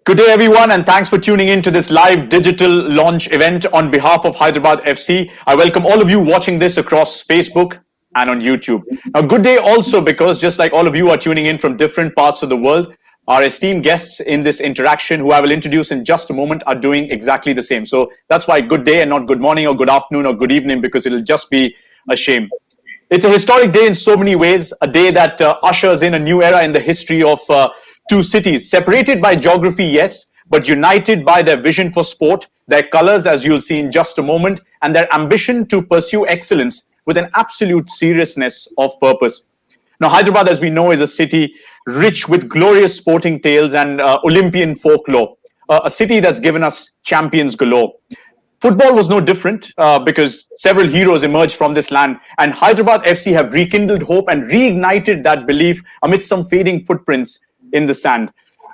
Good day, everyone, and thanks for tuning in to this live digital launch event on behalf of Hyderabad FC. I welcome all of you watching this across Facebook and on YouTube. Now, good day also because just like all of you are tuning in from different parts of the world, our esteemed guests in this interaction, who I will introduce in just a moment, are doing exactly the same. So that's why good day and not good morning or good afternoon or good evening, because it'll just be a shame. It's a historic day in so many ways, a day that ushers in a new era in the history of two cities, separated by geography, yes, but united by their vision for sport, their colors, as you'll see in just a moment, and their ambition to pursue excellence with an absolute seriousness of purpose. Now, Hyderabad, as we know, is a city rich with glorious sporting tales and Olympian folklore, a city that's given us champions galore. Football was no different because several heroes emerged from this land, and Hyderabad FC have rekindled hope and reignited that belief amid some fading footprints in the sand.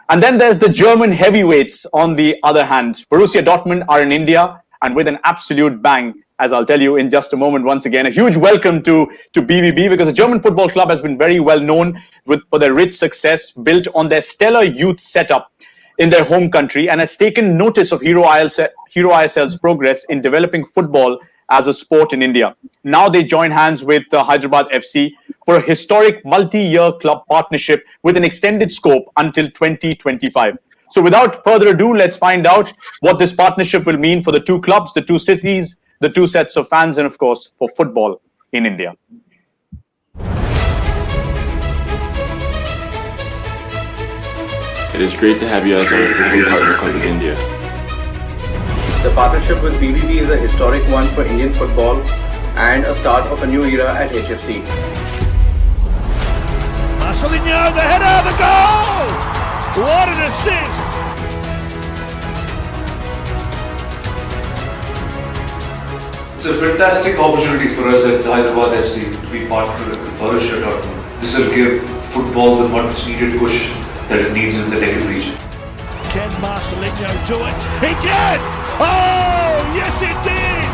And then there's the German heavyweights on the other hand. Borussia Dortmund are in India, and with an absolute bang, as I'll tell you in just a moment. Once again, a huge welcome to BVB, because the German football club has been very well known for their rich success built on their stellar youth setup in their home country, and has taken notice of Hero ISL's progress in developing football as a sport in India. Now they join hands with Hyderabad FC for a historic multi-year club partnership with an extended scope until 2025. So without further ado, let's find out what this partnership will mean for the two clubs, the two cities, the two sets of fans, and of course, for football in India. It is great to have you as our official partner club in India. The partnership with BVB is a historic one for Indian football and a start of a new era at HFC. Marcelinho, the header, the goal! What an assist! It's a fantastic opportunity for us at Hyderabad FC to be partnered with Borussia Dortmund. This will give football the much needed push that it needs in the Deccan region. Can Marcelinho do it? He can! Oh, yes it did!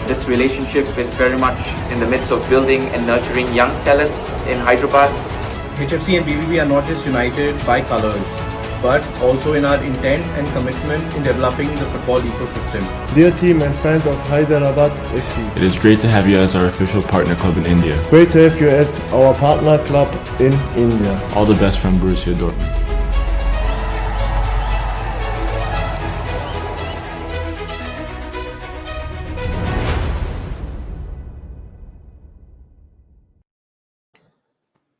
This relationship is very much in the midst of building and nurturing young talents in Hyderabad. HFC and BVB are not just united by colours, but also in our intent and commitment in developing the football ecosystem. Dear team and fans of Hyderabad FC, It is great to have you as our official partner club in India. great to have you as our partner club in India. All the best from Borussia Dortmund.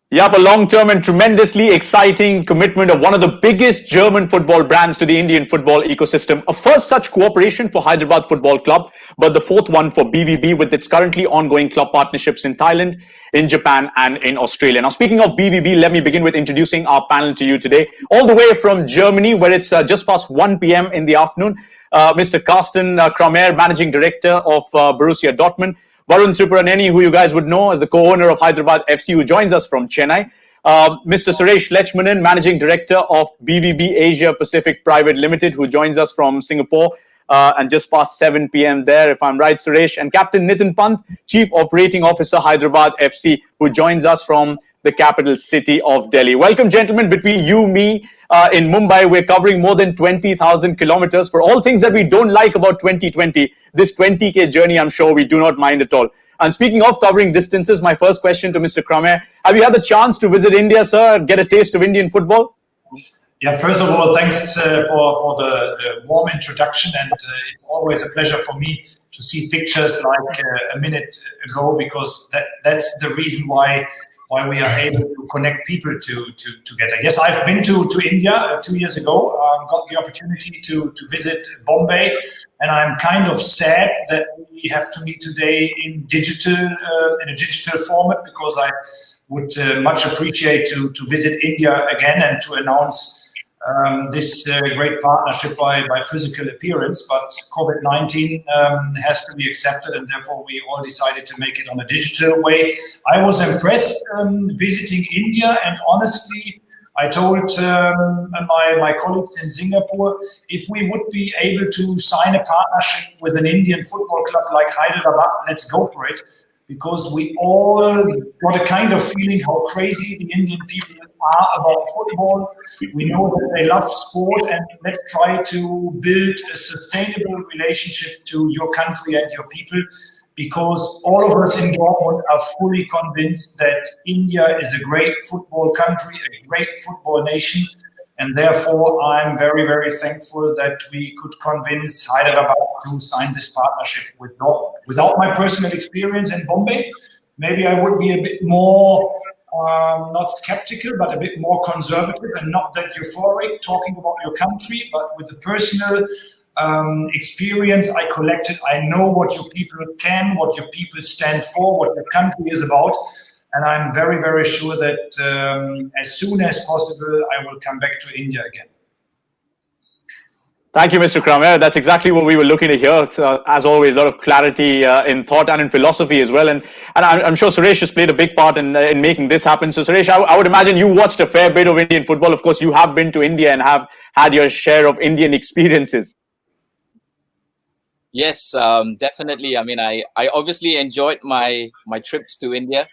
Yep, a long-term and tremendously exciting commitment of one of the biggest German football brands to the Indian football ecosystem. A first such cooperation for Hyderabad Football Club, but the fourth one for BVB with its currently ongoing club partnerships in Thailand, in Japan, and in Australia. Now, speaking of BVB, let me begin with introducing our panel to you today. All the way from Germany, where it's just past 1 p.m. in the afternoon, Mr. Carsten Kramer, Managing Director of Borussia Dortmund. Varun Tripuraneni, who you guys would know as the co-owner of Hyderabad FC, who joins us from Chennai. Mr. Suresh Lechmanan, Managing Director of BVB Asia Pacific Private Limited, who joins us from Singapore, and just past 7 p.m. there, if I'm right, Suresh. And Captain Nitin Pant, Chief Operating Officer, Hyderabad FC, who joins us from the capital city of Delhi. Welcome, gentlemen. Between you, me, in Mumbai, we're covering more than 20,000 kilometers for all things that we don't like about 2020. This 20K journey, I'm sure we do not mind at all. And speaking of covering distances, my first question to Mr. Kramer, have you had the chance to visit India, sir, get a taste of Indian football? Yeah, first of all, thanks for the warm introduction, and it's always a pleasure for me to see pictures like a minute ago, because that's the reason why we are able to connect people together. Yes, I've been to India 2 years ago, got the opportunity to visit Bombay, and I'm kind of sad that we have to meet today in a digital format, because I would much appreciate to visit India again and to announce this great partnership by physical appearance, but COVID-19 has to be accepted, and therefore we all decided to make it on a digital way. I was impressed visiting India, and honestly, I told my colleagues in Singapore, if we would be able to sign a partnership with an Indian football club like Hyderabad, let's go for it, because we all got a kind of feeling how crazy the Indian people are about football. We know that they love sport, and let's try to build a sustainable relationship to your country and your people, because all of us in Dortmund are fully convinced that India is a great football country, a great football nation, and therefore I'm very, very thankful that we could convince Hyderabad to sign this partnership with Dortmund. Without my personal experience in Bombay, maybe I would be a bit more, not skeptical, but a bit more conservative and not that euphoric talking about your country, but with the personal experience I collected, I know what your people can, what your people stand for, what your country is about. And I'm very, very sure that as soon as possible, I will come back to India again. Thank you, Mr. Kramer. That's exactly what we were looking to hear. As always, a lot of clarity in thought and in philosophy as well. And I'm sure Suresh has played a big part in making this happen. So, Suresh, I would imagine you watched a fair bit of Indian football. Of course, you have been to India and have had your share of Indian experiences. Yes, definitely. I mean, I obviously enjoyed my trips to India,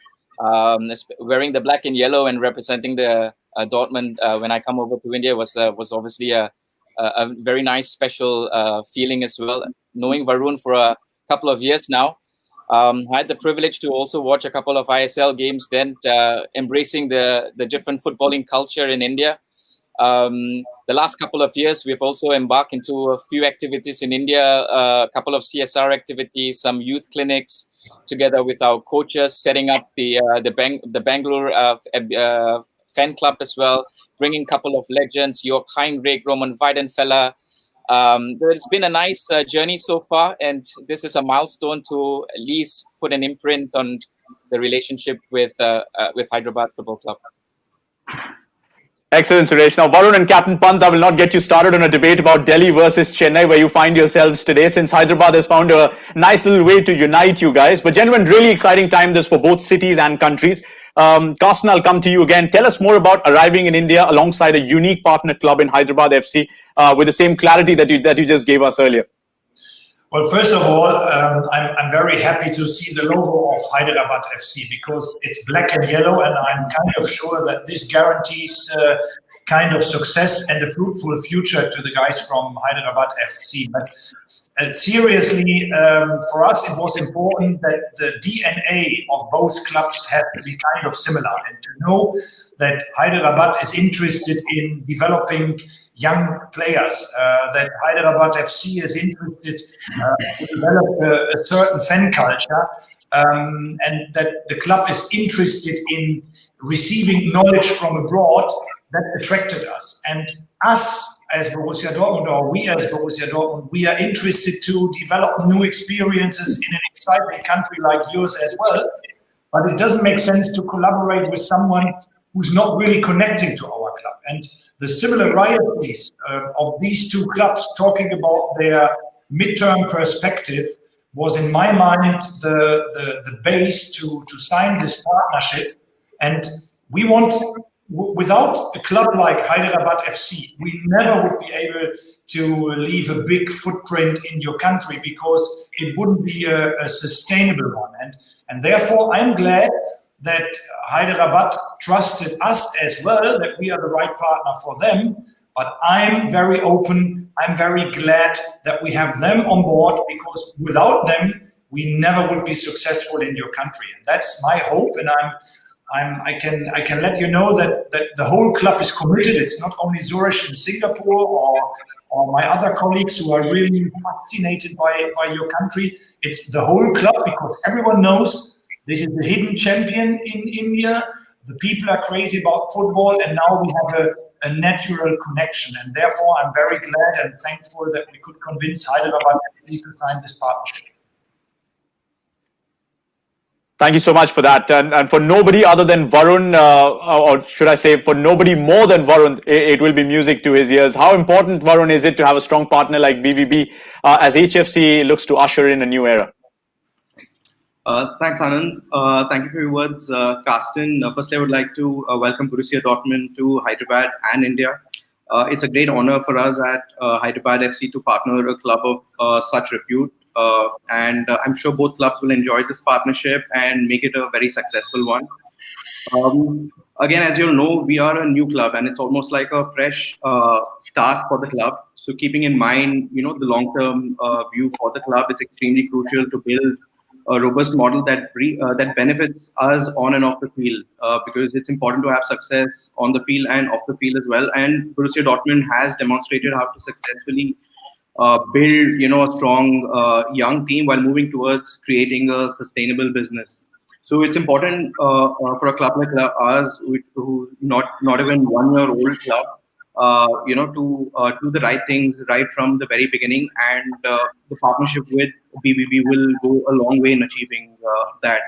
wearing the black and yellow and representing the Dortmund when I come over to India was obviously a very nice, special feeling as well. Knowing Varun for a couple of years now, I had the privilege to also watch a couple of ISL games, then embracing the different footballing culture in India. The last couple of years, we've also embarked into a few activities in India, a couple of CSR activities, some youth clinics, together with our coaches, setting up the Bangalore fan club as well, bringing a couple of legends, Jörg Heinrich, Roman Weidenfeller. There's been a nice journey so far, and this is a milestone to at least put an imprint on the relationship with Hyderabad Football Club. Excellent, Suresh. Now, Varun and Captain Pant, I will not get you started on a debate about Delhi versus Chennai, where you find yourselves today, since Hyderabad has found a nice little way to unite you guys. But gentlemen, really exciting time this for both cities and countries. Carsten, I'll come to you again. Tell us more about arriving in India alongside a unique partner club in Hyderabad FC with the same clarity that you just gave us earlier. Well, first of all, I'm very happy to see the logo of Hyderabad FC because it's black and yellow, and I'm kind of sure that this guarantees kind of success and a fruitful future to the guys from Hyderabad FC. But seriously, for us, it was important that the DNA of both clubs had to be kind of similar, and to know that Hyderabad is interested in developing young players, that Hyderabad FC is interested to develop a certain fan culture, and that the club is interested in receiving knowledge from abroad, that attracted us. And us as Borussia Dortmund, or we as Borussia Dortmund, we are interested to develop new experiences in an exciting country like yours as well. But it doesn't make sense to collaborate with someone who's not really connecting to our club. And the similarities of these two clubs talking about their midterm perspective was, in my mind, the base to sign this partnership. And we want, without a club like Hyderabad FC, we never would be able to leave a big footprint in your country, because it wouldn't be a sustainable one. And therefore, I'm glad that Hyderabad trusted us as well, that we are the right partner for them. But I'm very open, I'm very glad that we have them on board, because without them, we never would be successful in your country. And that's my hope, and I can let you know that the whole club is committed. It's not only Zurich in Singapore or my other colleagues who are really fascinated by your country. It's the whole club, because everyone knows this is the hidden champion in India. The people are crazy about football, and now we have a natural connection. And therefore, I'm very glad and thankful that we could convince Hyderabad to sign this partnership. Thank you so much for that. And for nobody other than Varun, or should I say for nobody more than Varun, it will be music to his ears. How important, Varun, is it to have a strong partner like BVB as HFC looks to usher in a new era? Thanks, Anand. Thank you for your words, Carsten. Firstly, I would like to welcome Borussia Dortmund to Hyderabad and India. It's a great honor for us at Hyderabad FC to partner a club of such repute. And I'm sure both clubs will enjoy this partnership and make it a very successful one. again, as you'll know, we are a new club, and it's almost like a fresh start for the club. So, keeping in mind, the long-term view for the club, it's extremely crucial to build a robust model that benefits us on and off the field, because it's important to have success on the field and off the field as well. And Borussia Dortmund has demonstrated how to successfully build, a strong young team while moving towards creating a sustainable business. So it's important for a club like ours, who not even 1 year old club, to do the right things right from the very beginning, and the partnership with BBB will go a long way in achieving that.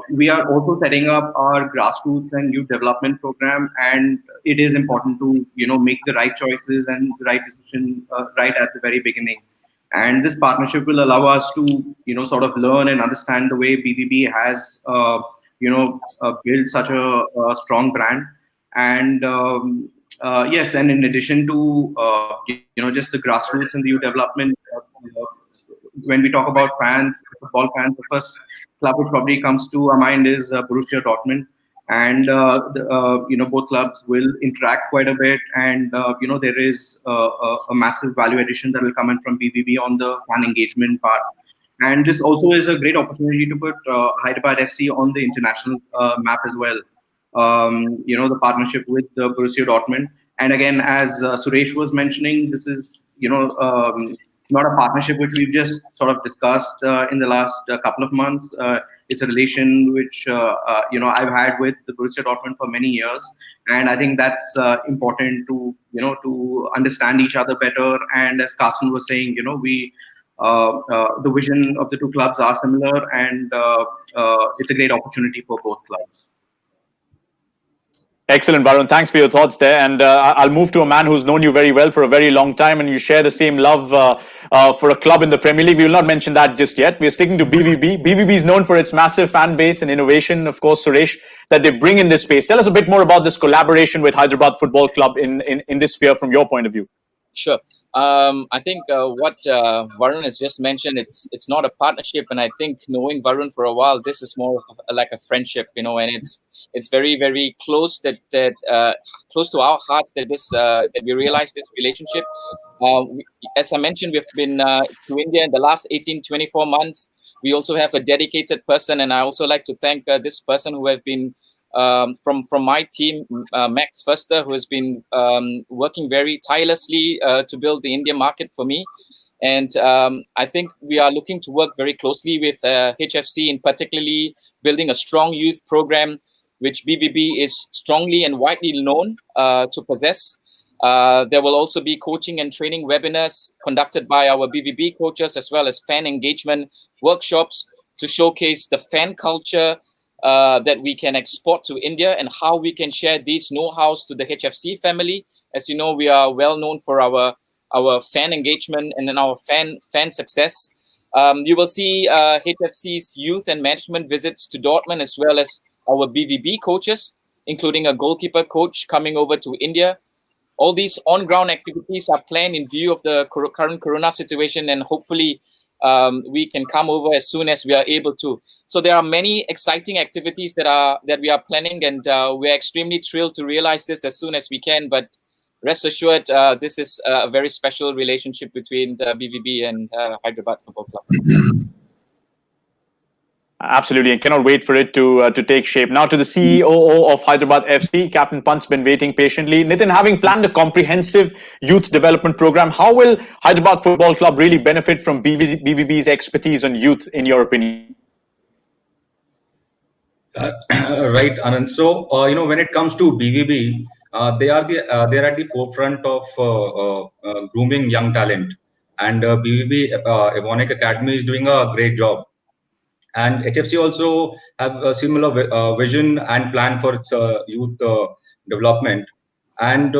We are also setting up our grassroots and youth development program, and it is important to make the right choices and the right decision right at the very beginning. And this partnership will allow us to sort of learn and understand the way BBB has built such a strong brand. And yes, and in addition to just the grassroots and the youth development, when we talk about fans, football fans, the first club which probably comes to our mind is Borussia Dortmund, and both clubs will interact quite a bit, and there is a massive value addition that will come in from BBB on the fan engagement part. And this also is a great opportunity to put Hyderabad FC on the international map as well. The partnership with Borussia Dortmund, and again, as Suresh was mentioning, this is not a partnership which we've just sort of discussed in the last couple of months. It's a relation which I've had with the Borussia Dortmund for many years, and I think that's important to to understand each other better. And as Carsten was saying, we the vision of the two clubs are similar, and it's a great opportunity for both clubs. Excellent, Varun. Thanks for your thoughts there. And I'll move to a man who's known you very well for a very long time, and you share the same love for a club in the Premier League. We will not mention that just yet. We're sticking to BVB. BVB is known for its massive fan base and innovation, of course, Suresh, that they bring in this space. Tell us a bit more about this collaboration with Hyderabad Football Club in this sphere from your point of view. Sure. I think what Varun has just mentioned, it's not a partnership, and I think knowing Varun for a while, this is more of like a friendship, and it's very, very close close to our hearts that we realize this relationship. As I mentioned, we've been to India in the last 18-24 months. We also have a dedicated person, and I also like to thank this person who has been from my team, Max Foster, who has been working very tirelessly to build the Indian market for me. And I think we are looking to work very closely with HFC, in particularly building a strong youth program, which BVB is strongly and widely known to possess. There will also be coaching and training webinars conducted by our BVB coaches, as well as fan engagement workshops to showcase the fan culture that we can export to India, and how we can share these know-hows to the HFC family. As you know, we are well known for our fan engagement and then our fan success. You will see HFC's youth and management visits to Dortmund, as well as our BVB coaches, including a goalkeeper coach coming over to India. All these on-ground activities are planned in view of the current corona situation, and hopefully we can come over as soon as we are able to. So there are many exciting activities that we are planning, and we're extremely thrilled to realize this as soon as we can. But rest assured, this is a very special relationship between the BVB and Hyderabad Football Club. Absolutely, and cannot wait for it to take shape. Now to the CEO of Hyderabad FC, Captain Pant's been waiting patiently. Nitin, having planned a comprehensive youth development program, how will Hyderabad Football Club really benefit from BVB's expertise on youth, in your opinion? Right, Anand. So when it comes to BVB, they're at the forefront of grooming young talent, and BVB Evonik Academy is doing a great job. And HFC also have a similar vision and plan for its youth development. And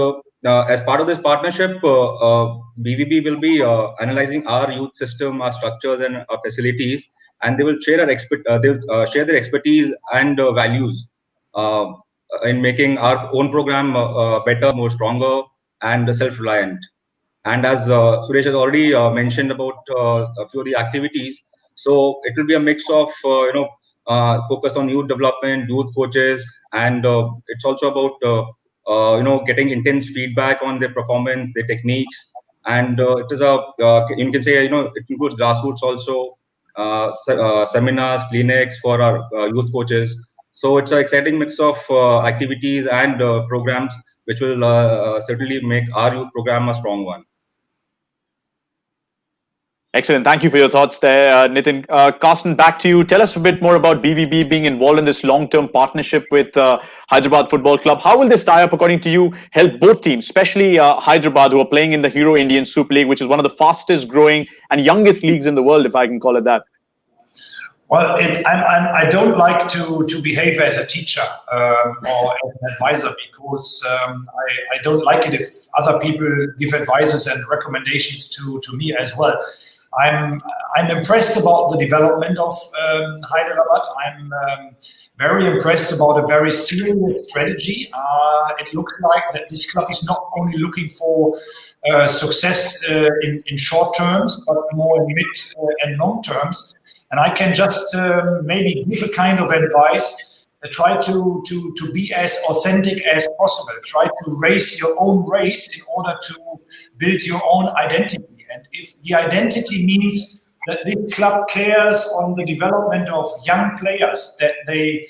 as part of this partnership, BVB will be analyzing our youth system, our structures, and our facilities, and they will share share their expertise and values in making our own program better, more stronger, and self-reliant. And as Suresh has already mentioned about a few of the activities, so it will be a mix of focus on youth development, youth coaches, and it's also about getting intense feedback on their performance, their techniques, and it is you can say it includes grassroots also, seminars, clinics for our youth coaches. So it's an exciting mix of activities and programs, which will certainly make our youth program a strong one. Excellent. Thank you for your thoughts there, Nitin. Carsten, back to you. Tell us a bit more about BVB being involved in this long-term partnership with Hyderabad Football Club. How will this tie-up, according to you, help both teams, especially Hyderabad, who are playing in the Hero Indian Super League, which is one of the fastest-growing and youngest leagues in the world, if I can call it that? Well, I don't like to behave as a teacher or as an advisor, because I don't like it if other people give advices and recommendations to me as well. I'm impressed about the development of Hyderabad. I'm very impressed about a very serious strategy. It looks like that this club is not only looking for success in short terms, but more in mid and long terms. And I can just maybe give a kind of advice. Try to be as authentic as possible. Try to race your own race in order to build your own identity. And if the identity means that this club cares on the development of young players, that they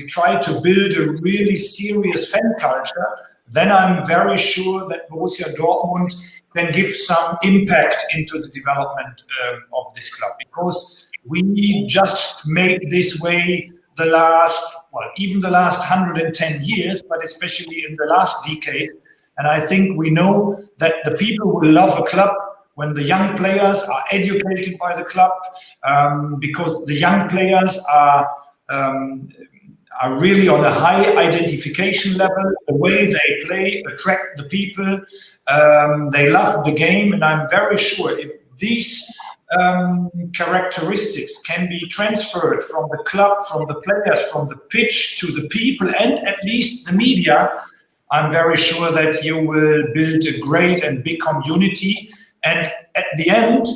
try to build a really serious fan culture, then I'm very sure that Borussia Dortmund can give some impact into the development of this club, because we just made this way even the last 110 years, but especially in the last decade. And I think we know that the people will love a club when the young players are educated by the club, because the young players are really on a high identification level. The way they play attract the people. They love the game, and I'm very sure if these characteristics can be transferred from the club, from the players, from the pitch to the people, and at least the media, I'm very sure that you will build a great and big community. And at the end,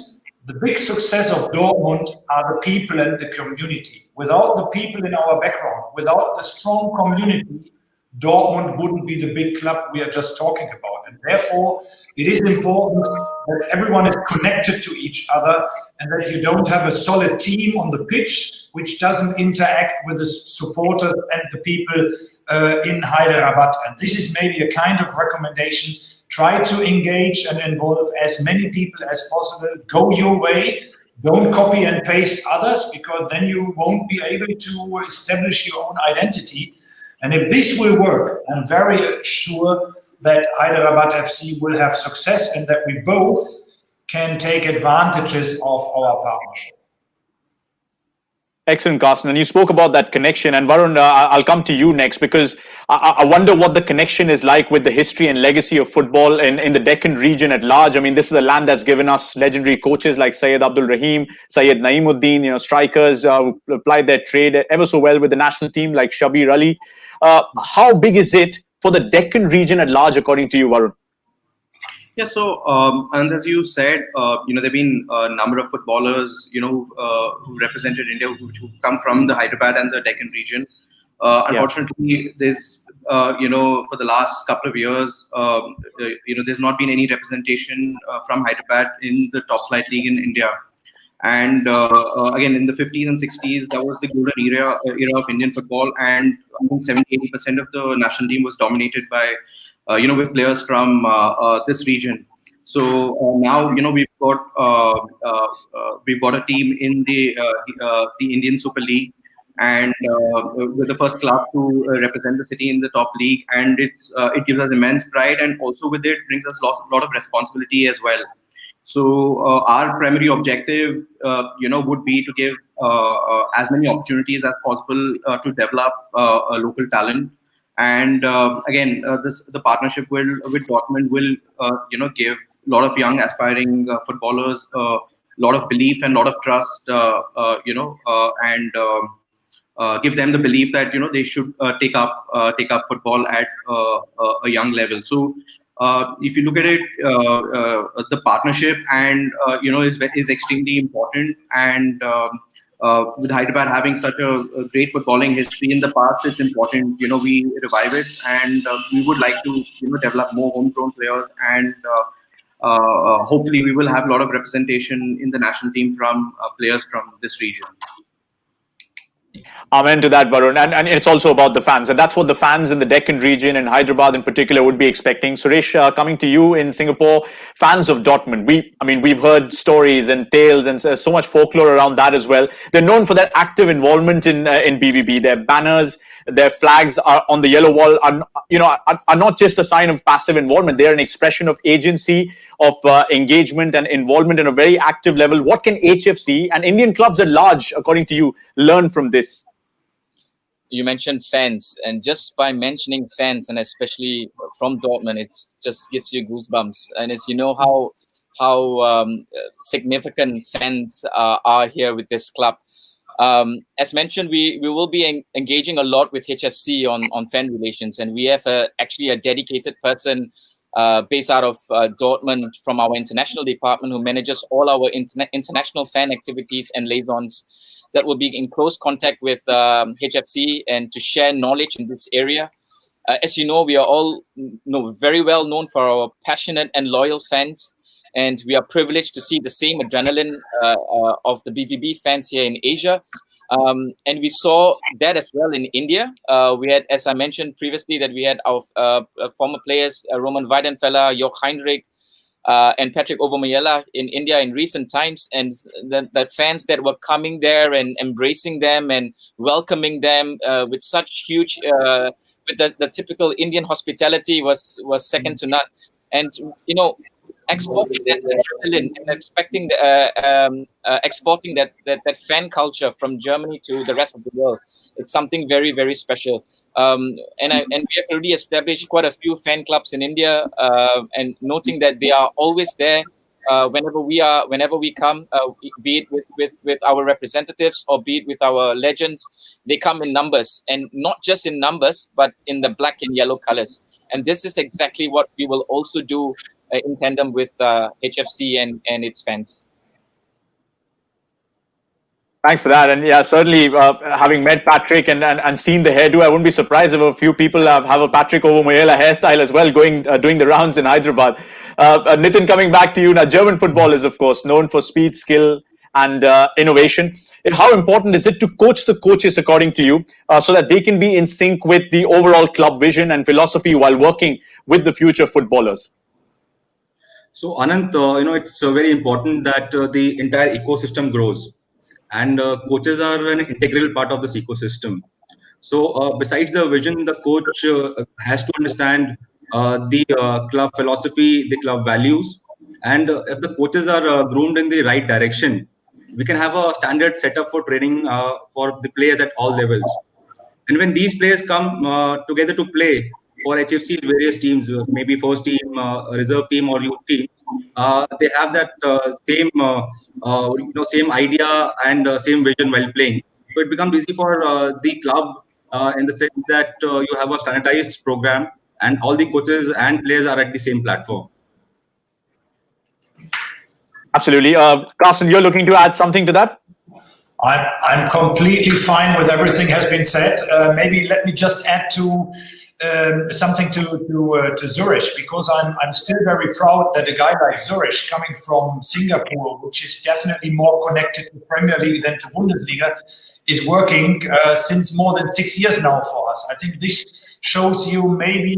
the big success of Dortmund are the people and the community. Without the people in our background, without the strong community, Dortmund wouldn't be the big club we are just talking about. And therefore, it is important that everyone is connected to each other, and that you don't have a solid team on the pitch which doesn't interact with the supporters and the people in Hyderabad. And this is maybe a kind of recommendation. Try to engage and involve as many people as possible. Go your way. Don't copy and paste others, because then you won't be able to establish your own identity. And if this will work, I'm very sure that Hyderabad FC will have success, and that we both can take advantages of our partnership. Excellent, Carsten. And you spoke about that connection. And Varun, I'll come to you next, because I wonder what the connection is like with the history and legacy of football in the Deccan region at large. I mean, this is a land that's given us legendary coaches like Syed Abdul Rahim, Syed Naimuddin, strikers who applied their trade ever so well with the national team like Shabir Ali. How big is it for the Deccan region at large, according to you, Varun? Yeah, so and as you said, there've been a number of footballers, who represented India, who come from the Hyderabad and the Deccan region. Unfortunately, there's for the last couple of years, there's not been any representation from Hyderabad in the top flight league in India. And again, in the 50s and 60s, that was the golden era of Indian football, and 70-80% of the national team was dominated by with players from this region. So now we've got a team in the Indian Super League, and we're the first club to represent the city in the top league, and it gives us immense pride, and also with it brings us a lot of responsibility as well. So our primary objective, would be to give as many opportunities as possible to develop a local talent. And again, the partnership with Dortmund will, give a lot of young aspiring footballers a lot of belief and a lot of trust, and give them the belief that they should take up football at a young level. So if you look at it, the partnership and is extremely important, and with Hyderabad having such a great footballing history in the past, it's important, we revive it, and we would like to, develop more homegrown players, and hopefully we will have a lot of representation in the national team from players from this region. Amen to that, Varun. And it's also about the fans. And that's what the fans in the Deccan region and Hyderabad in particular would be expecting. Suresh, coming to you in Singapore, fans of Dortmund. We've heard stories and tales and so much folklore around that as well. They're known for their active involvement in BVB. Their banners, their flags are on the yellow wall are not just a sign of passive involvement. They're an expression of agency, of engagement and involvement in a very active level. What can HFC and Indian clubs at large, according to you, learn from this? You mentioned fans, and just by mentioning fans, and especially from Dortmund, it just gives you goosebumps. And as you know how significant fans are here with this club. As mentioned, we will be engaging a lot with HFC on fan relations, and we have actually a dedicated person based out of Dortmund from our international department who manages all our international fan activities and liaisons, that will be in close contact with HFC and to share knowledge in this area. As you know, we are all very well known for our passionate and loyal fans, and we are privileged to see the same adrenaline of the BVB fans here in Asia. And we saw that as well in India. We had, as I mentioned previously, that we had our former players, Roman Weidenfeller, Jörg Heinrich, and Patrick Ovomayela in India in recent times, and the fans that were coming there and embracing them and welcoming them with such huge, with the typical Indian hospitality was second to none. And exporting that adrenaline and exporting that fan culture from Germany to the rest of the world, it's something very, very special. And we have already established quite a few fan clubs in India, and noting that they are always there whenever we come, be it with our representatives or be it with our legends. They come in numbers, and not just in numbers, but in the black and yellow colors. And this is exactly what we will also do in tandem with HFC and its fans. Thanks for that. And yeah, certainly having met Patrick and seen the hairdo, I wouldn't be surprised if a few people have a Patrick Ovomayela hairstyle as well, doing the rounds in Hyderabad. Nitin, coming back to you now, German football is, of course, known for speed, skill, and innovation. How important is it to coach the coaches, according to you, so that they can be in sync with the overall club vision and philosophy while working with the future footballers? So, Anant, it's very important that the entire ecosystem grows. And coaches are an integral part of this ecosystem. So besides the vision, the coach has to understand the club philosophy, the club values. And if the coaches are groomed in the right direction, we can have a standard setup for training for the players at all levels. And when these players come together to play for HFC's various teams, maybe first team, reserve team or youth team, they have that same idea and same vision while playing. So it becomes easy for the club in the sense that you have a standardized program and all the coaches and players are at the same platform. Absolutely. Carsten, you're looking to add something to that? I'm completely fine with everything has been said. Maybe let me just add to something to Zurich, because I'm still very proud that a guy like Zurich, coming from Singapore, which is definitely more connected to Premier League than to Bundesliga, is working since more than 6 years now for us. I think this shows you maybe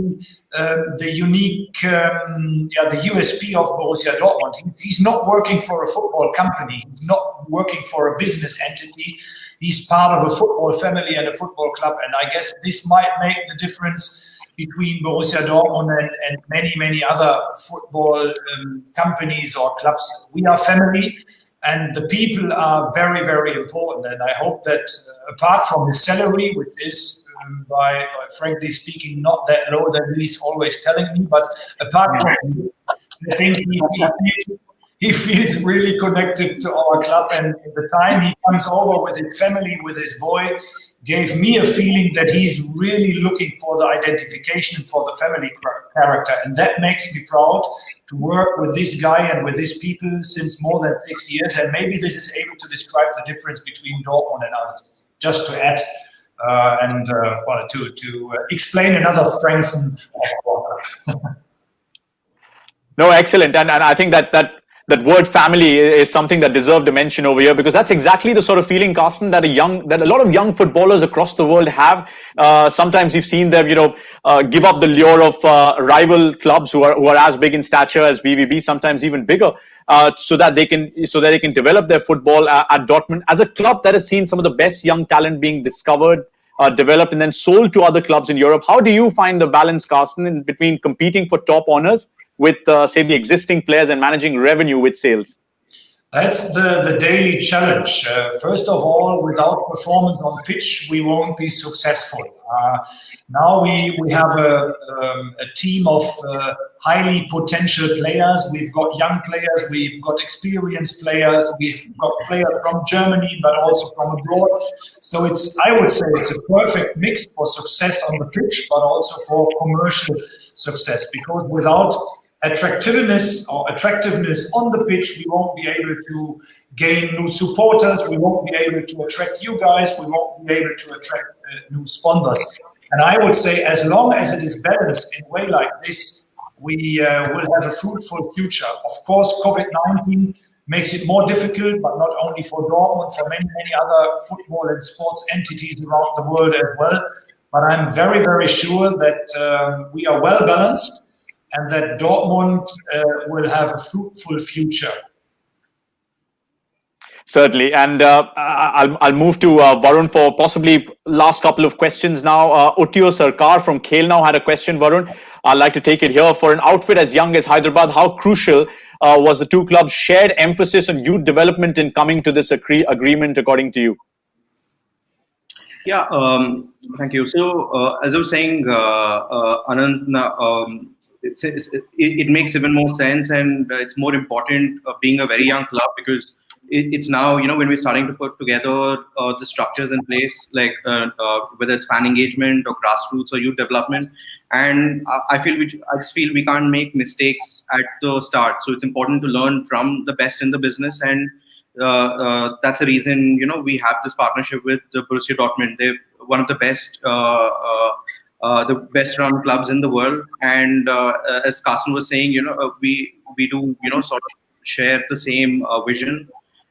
the unique, the USP of Borussia Dortmund. He's not working for a football company. He's not working for a business entity. He's part of a football family and a football club. And I guess this might make the difference between Borussia Dortmund and many, many other football companies or clubs. We are family, and the people are very, very important. And I hope that apart from his salary, which is, by frankly speaking, not that low that he's always telling me, but apart from I think he feels really connected to our club, and the time he comes over with his family, with his boy, gave me a feeling that he's really looking for the identification for the family character. And that makes me proud to work with this guy and with these people since more than 6 years. And maybe this is able to describe the difference between Dortmund and others. Just to add to explain another strength of our club. No, excellent. And I think that word family is something that deserved a mention over here, because that's exactly the sort of feeling, Carsten, that a lot of young footballers across the world have. Sometimes you've seen them, give up the lure of rival clubs who are as big in stature as BVB, sometimes even bigger, so that they can develop their football at Dortmund as a club that has seen some of the best young talent being discovered, developed, and then sold to other clubs in Europe. How do you find the balance, Carsten, in between competing for top honors with, say, the existing players and managing revenue with sales? That's the daily challenge. First of all, without performance on pitch, we won't be successful. Now we have a team of highly potential players. We've got young players, we've got experienced players, we've got players from Germany, but also from abroad. So I would say it's a perfect mix for success on the pitch, but also for commercial success, because without attractiveness on the pitch, we won't be able to gain new supporters, we won't be able to attract you guys, we won't be able to attract new sponsors. And I would say, as long as it is balanced in a way like this, we will have a fruitful future. Of course, COVID-19 makes it more difficult, but not only for Dortmund, for many, many other football and sports entities around the world as well. But I'm very, very sure that we are well balanced, and that Dortmund will have a fruitful future. Certainly, and I'll move to Varun for possibly last couple of questions now. Utio Sarkar from Khel Now had a question, Varun. I'd like to take it here. For an outfit as young as Hyderabad, how crucial was the two clubs' shared emphasis on youth development in coming to this agreement, according to you? Yeah, thank you. So, as I was saying, Anand, it makes even more sense, and it's more important being a very young club, because it's now, when we're starting to put together the structures in place, like whether it's fan engagement or grassroots or youth development. And I just feel we can't make mistakes at the start. So it's important to learn from the best in the business. And that's the reason, we have this partnership with Borussia Dortmund. They're one of the best run clubs in the world. And as Carsten was saying, we do, sort of share the same vision.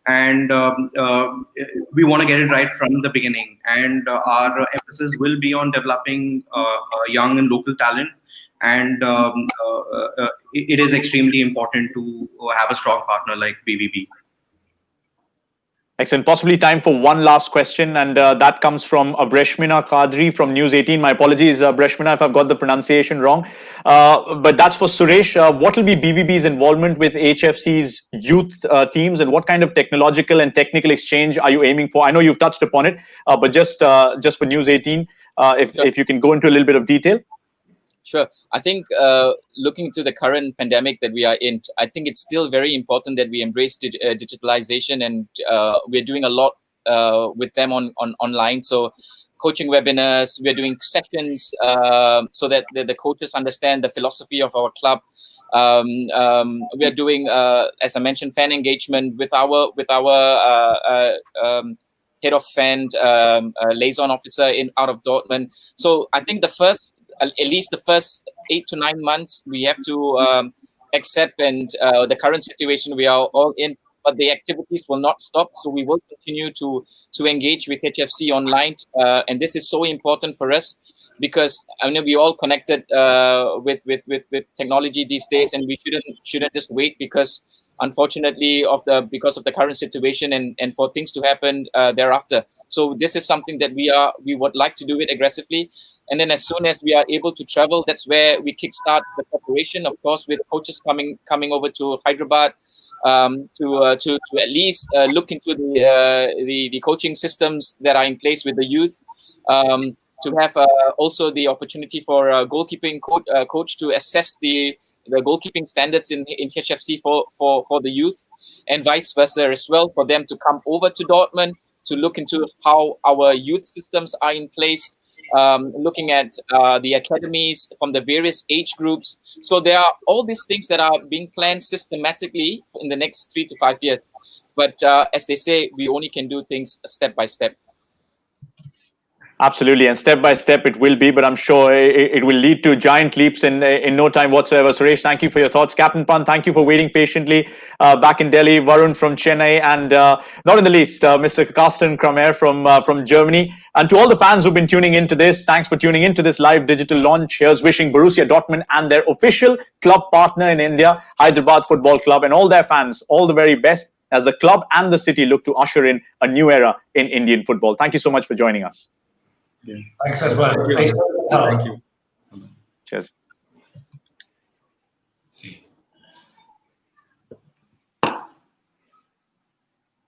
And we want to get it right from the beginning. And our emphasis will be on developing young and local talent. And it is extremely important to have a strong partner like BVB. Excellent. Possibly time for one last question, and that comes from Breshmina Kadri from News 18. My apologies, Breshmina, if I've got the pronunciation wrong. But that's for Suresh. What will be BVB's involvement with HFC's youth teams, and what kind of technological and technical exchange are you aiming for? I know you've touched upon it, but just for News 18, if you can go into a little bit of detail. Sure. I think looking to the current pandemic that we are in, I think it's still very important that we embrace digitalization, and we're doing a lot with them on online. So coaching webinars, we're doing sessions so that the coaches understand the philosophy of our club. We are doing, as I mentioned, fan engagement with our head of fan liaison officer out of Dortmund. So I think at least the first 8 to 9 months, we have to accept and the current situation we are all in, but the activities will not stop. So we will continue to engage with HFC online. And this is so important for us, because I mean, we all connected with technology these days, and we shouldn't just wait, because unfortunately because of the current situation and for things to happen thereafter. So this is something that we would like to do it aggressively. And then as soon as we are able to travel, that's where we kickstart the preparation, of course, with coaches coming over to Hyderabad to at least look into the coaching systems that are in place with the youth, to have also the opportunity for a goalkeeping coach to assess the goalkeeping standards in HFC for the youth, and vice versa as well, for them to come over to Dortmund to look into how our youth systems are in place, looking at the academies from the various age groups. So there are all these things that are being planned systematically in the next 3 to 5 years. But as they say, we only can do things step by step. Absolutely, and step by step it will be, but I'm sure it will lead to giant leaps in no time whatsoever. Suresh, thank you for your thoughts. Captain Pan, thank you for waiting patiently back in Delhi. Varun from Chennai, and not in the least, Mr. Carsten Kramer from Germany. And to all the fans who've been tuning into this, thanks for tuning into this live digital launch. Here's wishing Borussia Dortmund and their official club partner in India, Hyderabad Football Club, and all their fans all the very best as the club and the city look to usher in a new era in Indian football. Thank you so much for joining us. Thanks as well. Thank you. Cheers.